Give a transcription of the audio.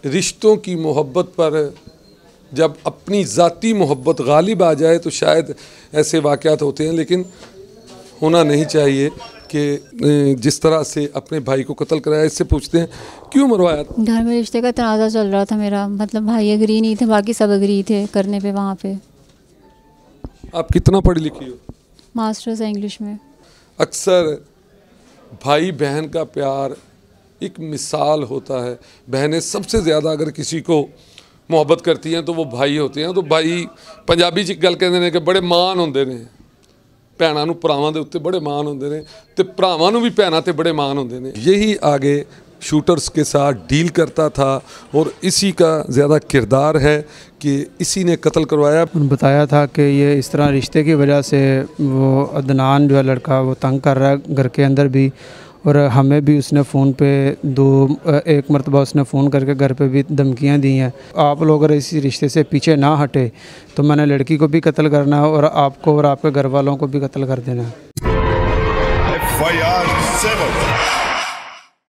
रिश्तों की मोहब्बत पर जब अपनी ज़ाती मोहब्बत गालिब आ जाए तो शायद ऐसे वाक़यात होते हैं, लेकिन होना नहीं चाहिए कि जिस तरह से अपने भाई को कत्ल कराया। इससे पूछते हैं क्यों मरवाया? घर में रिश्ते का तनाज़ा चल रहा था मेरा, मतलब भाई एग्री नहीं थे, बाकी सब एग्री थे करने पे। वहाँ पे आप कितना पढ़ी लिखी हो? मास्टर्स है इंग्लिश में। अक्सर भाई बहन का प्यार एक मिसाल होता है। बहनें सबसे ज़्यादा अगर किसी को मोहब्बत करती हैं तो वो भाई होते हैं। तो भाई पंजाबी च गल कहते हैं कि बड़े मान होंदे ने, भैणां नूं भरावां दे उत्ते बड़े मान होंदे ने ते भरावां नूं भी भैणां ते बड़े मान होंदे ने। यही आगे शूटर्स के साथ डील करता था और इसी का ज़्यादा किरदार है कि इसी ने कत्ल करवाया। बताया था कि ये इस तरह रिश्ते की वजह से वो अदनान जो है लड़का वो तंग कर रहा है घर के अंदर भी, और हमें भी उसने फ़ोन पे एक मरतबा उसने फ़ोन करके घर पे भी धमकियाँ दी हैं। आप लोग अगर इसी रिश्ते से पीछे ना हटे तो मैंने लड़की को भी कत्ल करना है और आपको और आपके घर वालों को भी कत्ल कर देना है।